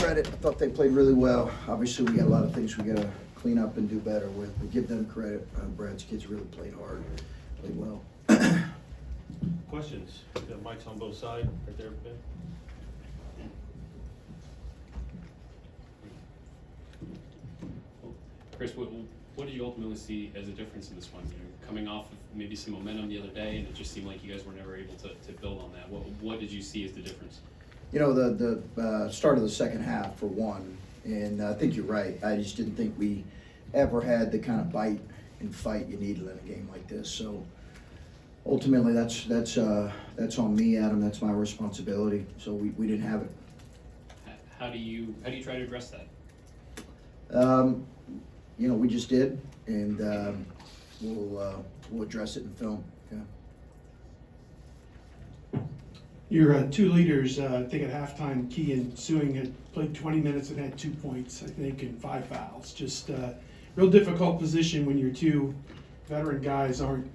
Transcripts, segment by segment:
credit. I thought they played really well. Obviously, we got a lot of things we got to clean up and do better with, but give them credit. Brad's kids really played hard, played well. Questions? We got mics on both sides, right there, Ben. Chris, what did you ultimately see as a difference in this one? Coming off of maybe some momentum the other day, and it just seemed like you guys were never able to build on that. What did you see as the difference? You know, the start of the second half, for one, and I think you're right. I just didn't think we ever had the kind of bite and fight you needed in a game like this. So ultimately, that's on me, Adam. That's my responsibility. So we didn't have it. How do you try to address that? You know, we just did, and we'll address it in film. Yeah. Your two leaders, I think at halftime, Key and Sewing had played 20 minutes and had 2 points, I think, and 5 fouls. Just real difficult position when your two veteran guys aren't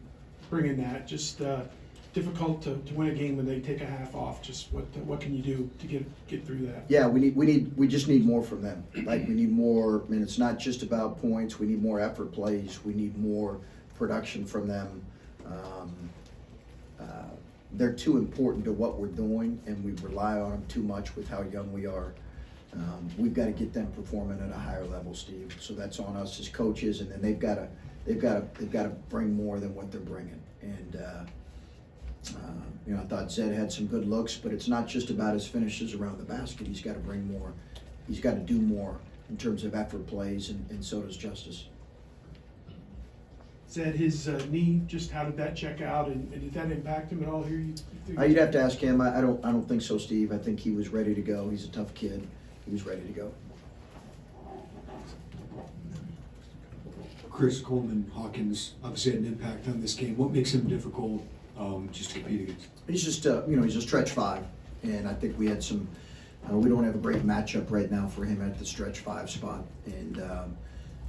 bringing that. Just difficult to win a game when they take a half off. Just what can you do to get through that? Yeah, we just need more from them. Like, we need more. I mean, it's not just about points. We need more effort plays. We need more production from them. They're too important to what we're doing, and we rely on them too much with how young we are. We've got to get them performing at a higher level, Steve. So that's on us as coaches, and then they've got to bring more than what they're bringing. And you know, I thought Zed had some good looks, but it's not just about his finishes around the basket. He's got to bring more. He's got to do more in terms of effort plays, and so does Justice. Zed, his knee, just how did that check out, and did that impact him at all here? You'd have to ask him. I don't think so, Steve. I think he was ready to go. He's a tough kid. He was ready to go. Chris Holtman, Hawkins obviously had an impact on this game. What makes him difficult just to compete against? He's just you know, he's a stretch five, and I think we had some. We don't have a great matchup right now for him at the stretch five spot, and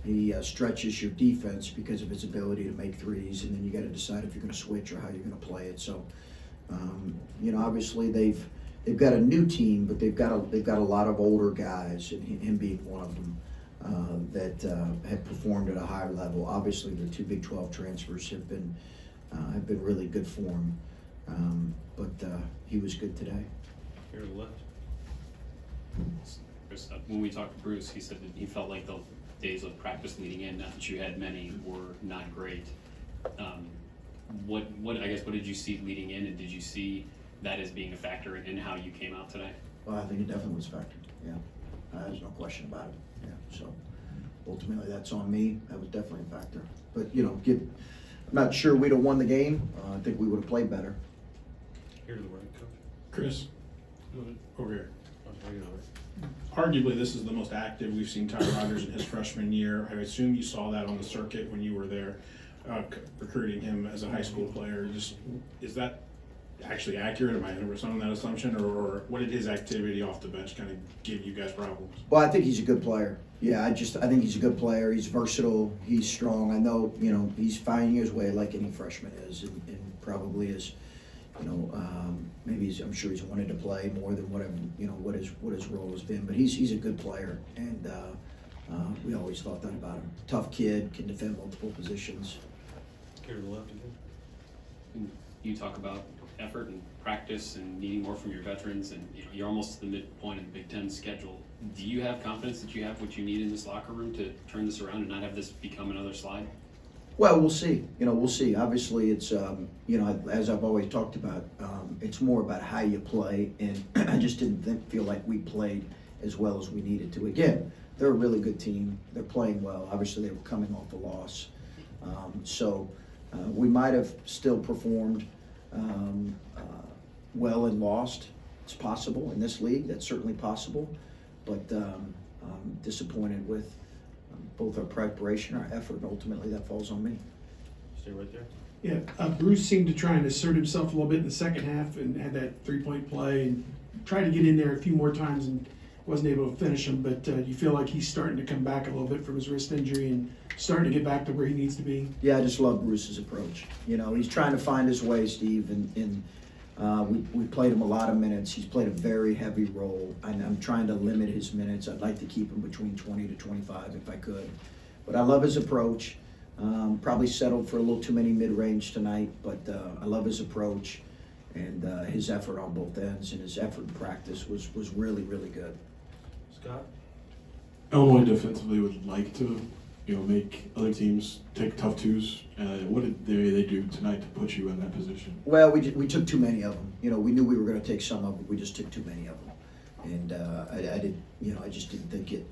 he stretches your defense because of his ability to make threes, and then you got to decide if you're going to switch or how you're going to play it. So, you know, obviously they've got a new team, but they've got a lot of older guys, and him being one of them, that have performed at a higher level. Obviously, the 2 Big 12 transfers have been really good for him, but he was good today. Here to the left. Chris, when we talked to Bruce, he said that he felt like the days of practice leading in, not that you had many, were not great. What did you see leading in, and did you see that as being a factor in how you came out today? Well, I think it definitely was a factor. Yeah, there's no question about it. Yeah, so ultimately that's on me. That was definitely a factor. But you know, I'm not sure we'd have won the game. I think we would have played better. Here to the right, Coach. Chris, over here. Oh, sorry, you're all right. Arguably, this is the most active we've seen Ty Rodgers in his freshman year. I assume you saw that on the circuit when you were there recruiting him as a high school player. Just, is that actually accurate? Am I on that assumption, or what did his activity off the bench kind of give you guys problems? Well, I think he's a good player. Yeah, I think he's a good player. He's versatile. He's strong. I know, you know, he's finding his way like any freshman is, and probably is, you know, maybe I'm sure he's wanted to play more than whatever, you know, what his role has been. But he's a good player, and we always thought that about him. Tough kid, can defend multiple positions. Here to the left again. And you talk about effort and practice and needing more from your veterans, and you're almost to the midpoint of the Big Ten schedule. Do you have confidence that you have what you need in this locker room to turn this around and not have this become another slide? Well, we'll see. You know, we'll see. Obviously, it's you know, as I've always talked about, it's more about how you play, and I just didn't feel like we played as well as we needed to. Again, they're a really good team. They're playing well. Obviously, they were coming off a loss, so we might have still performed well and lost. It's possible in this league. That's certainly possible, but I'm disappointed with both our preparation, our effort, and ultimately that falls on me. Stay right there. Yeah, Bruce seemed to try and assert himself a little bit in the second half and had that 3-point play and tried to get in there a few more times and wasn't able to finish them. But you feel like he's starting to come back a little bit from his wrist injury and starting to get back to where he needs to be. Yeah, I just love Bruce's approach. You know, he's trying to find his way, Steve, and We played him a lot of minutes. He's played a very heavy role, and I'm trying to limit his minutes. I'd like to keep him between 20 to 25 if I could. But I love his approach. Probably settled for a little too many mid-range tonight, but I love his approach and his effort on both ends, and his effort in practice was really, really good. Scott? Illinois defensively would like to, make other teams take tough twos. What did they do tonight to put you in that position? Well, we took too many of them. We knew we were going to take some of them. We just took too many of them, and I just didn't think it.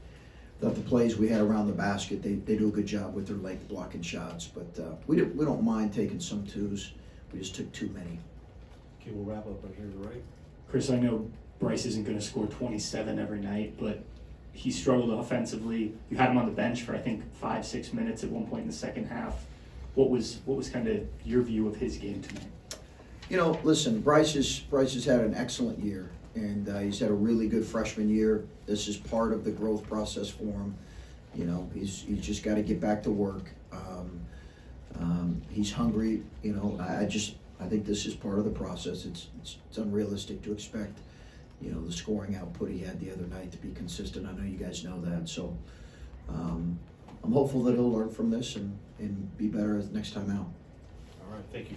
Thought the plays we had around the basket, they do a good job with their leg blocking shots, but we don't mind taking some twos. We just took too many. Okay, we'll wrap up right here to the right. Chris, I know Bryce isn't going to score 27 every night, but he struggled offensively. You had him on the bench for I think 5-6 minutes at one point in the second half. What was kind of your view of his game tonight? Listen, Bryce has had an excellent year, and he's had a really good freshman year. This is part of the growth process for him. He's just got to get back to work. He's hungry. I think this is part of the process. It's unrealistic to expect, the scoring output he had the other night to be consistent. I know you guys know that. So I'm hopeful that he'll learn from this and be better next time out. All right, thank you.